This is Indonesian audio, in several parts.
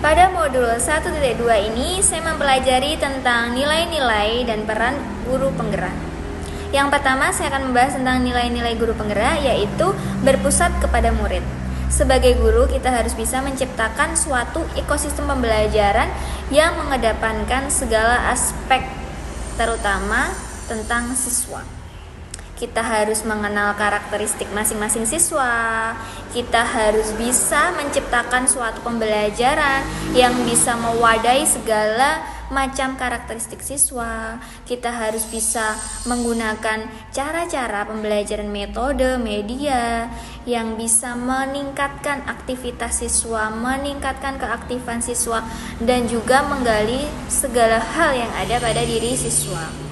Pada modul 1.2 ini saya mempelajari tentang nilai-nilai dan peran guru penggerak. Yang pertama saya akan membahas tentang nilai-nilai guru penggerak, yaitu berpusat kepada murid. Sebagai guru kita harus bisa menciptakan suatu ekosistem pembelajaran yang mengedepankan segala aspek, terutama tentang siswa. Kita harus mengenal karakteristik masing-masing siswa. Kita harus bisa menciptakan suatu pembelajaran yang bisa mewadahi segala macam karakteristik siswa. Kita harus bisa menggunakan cara-cara pembelajaran metode, media yang bisa meningkatkan aktivitas siswa, meningkatkan keaktifan siswa, dan juga menggali segala hal yang ada pada diri siswa.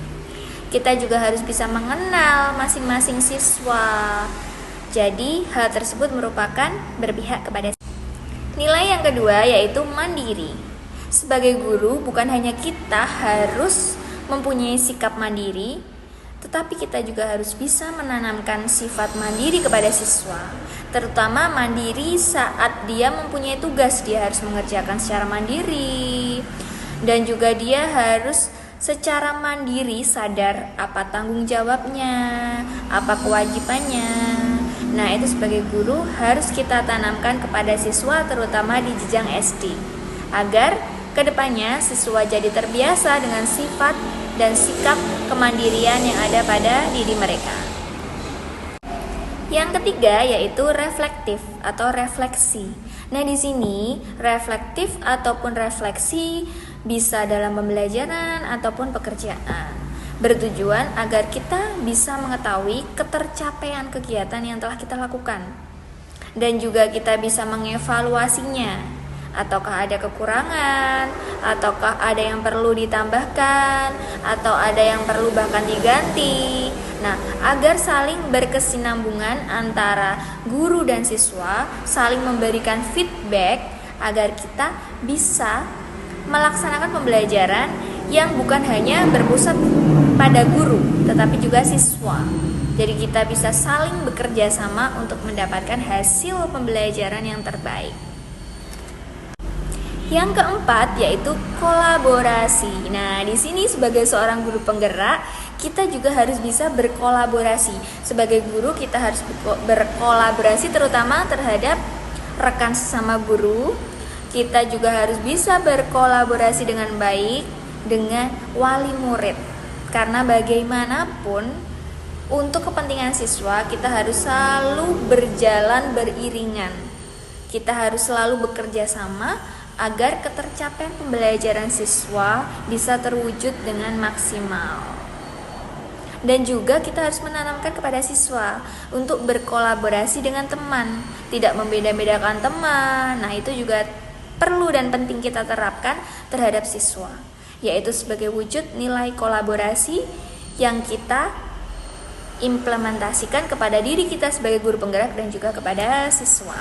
Kita juga harus bisa mengenal masing-masing siswa. Jadi, hal tersebut merupakan berpihak kepada nilai yang kedua, yaitu mandiri. Sebagai guru, bukan hanya kita harus mempunyai sikap mandiri, tetapi kita juga harus bisa menanamkan sifat mandiri kepada siswa. Terutama mandiri saat dia mempunyai tugas, dia harus mengerjakan secara mandiri. Dan juga dia harus secara mandiri sadar apa tanggung jawabnya, apa kewajibannya. Nah, itu sebagai guru harus kita tanamkan kepada siswa, terutama di jenjang SD, agar kedepannya siswa jadi terbiasa dengan sifat dan sikap kemandirian yang ada pada diri mereka. Yang ketiga yaitu reflektif atau refleksi. Nah, di sini reflektif ataupun refleksi bisa dalam pembelajaran ataupun pekerjaan, bertujuan agar kita bisa mengetahui ketercapaian kegiatan yang telah kita lakukan, dan juga kita bisa mengevaluasinya, ataukah ada kekurangan, ataukah ada yang perlu ditambahkan, atau ada yang perlu bahkan diganti. Nah, agar saling berkesinambungan antara guru dan siswa, saling memberikan feedback agar kita bisa melaksanakan pembelajaran yang bukan hanya berpusat pada guru, tetapi juga siswa. Jadi kita bisa saling bekerja sama untuk mendapatkan hasil pembelajaran yang terbaik. Yang keempat yaitu kolaborasi. Nah, di sini sebagai seorang guru penggerak, kita juga harus bisa berkolaborasi. Sebagai guru kita harus berkolaborasi terutama terhadap rekan sesama guru. Kita juga harus bisa berkolaborasi dengan baik dengan wali murid. Karena bagaimanapun untuk kepentingan siswa kita harus selalu berjalan beriringan. Kita harus selalu bekerja sama agar ketercapaian pembelajaran siswa bisa terwujud dengan maksimal. Dan juga kita harus menanamkan kepada siswa untuk berkolaborasi dengan teman, tidak membeda-bedakan teman. Nah, itu juga perlu dan penting kita terapkan terhadap siswa, yaitu sebagai wujud nilai kolaborasi yang kita implementasikan kepada diri kita sebagai guru penggerak dan juga kepada siswa.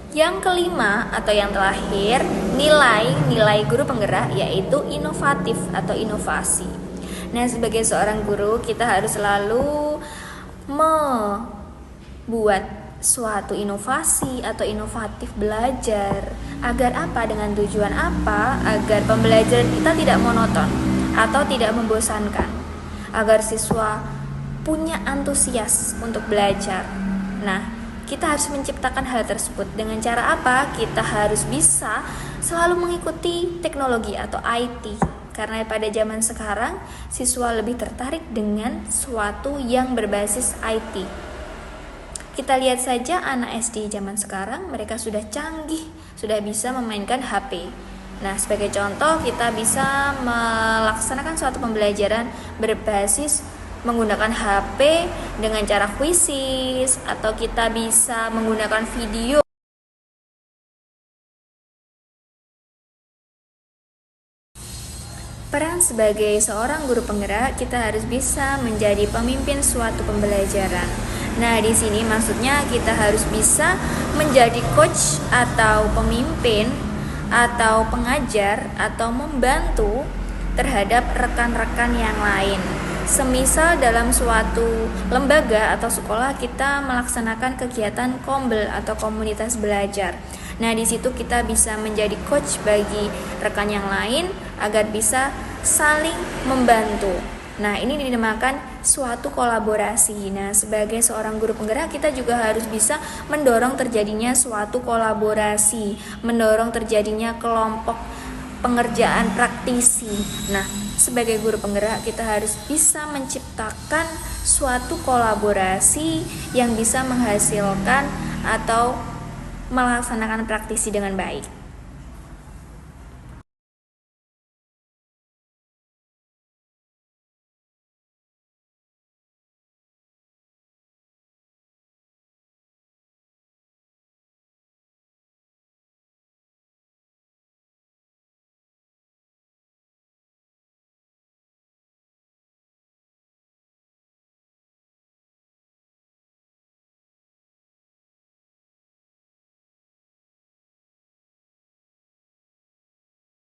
Yang kelima atau yang terakhir, nilai guru penggerak yaitu inovatif atau inovasi. Nah, sebagai seorang guru kita harus selalu membuat suatu inovasi atau inovatif belajar. Agar apa? Dengan tujuan apa? Agar pembelajaran kita tidak monoton atau tidak membosankan, agar siswa punya antusias untuk belajar. Nah, kita harus menciptakan hal tersebut. Dengan cara apa? Kita harus bisa selalu mengikuti teknologi atau IT. Karena pada zaman sekarang siswa lebih tertarik dengan suatu yang berbasis IT. Kita lihat saja anak SD zaman sekarang, mereka sudah canggih, sudah bisa memainkan HP. Nah, sebagai contoh kita bisa melaksanakan suatu pembelajaran berbasis menggunakan HP dengan cara kuisis, atau kita bisa menggunakan video. Peran sebagai seorang guru penggerak, kita harus bisa menjadi pemimpin suatu pembelajaran. Nah, di sini maksudnya kita harus bisa menjadi coach atau pemimpin atau pengajar atau membantu terhadap rekan-rekan yang lain. Semisal dalam suatu lembaga atau sekolah kita melaksanakan kegiatan kombel atau komunitas belajar. Nah, di situ kita bisa menjadi coach bagi rekan yang lain agar bisa saling membantu. Nah, ini dinamakan suatu kolaborasi. Nah, sebagai seorang guru penggerak, kita juga harus bisa mendorong terjadinya suatu kolaborasi, mendorong terjadinya kelompok pengerjaan praktisi. Nah, sebagai guru penggerak, kita harus bisa menciptakan suatu kolaborasi yang bisa menghasilkan atau melaksanakan praktisi dengan baik.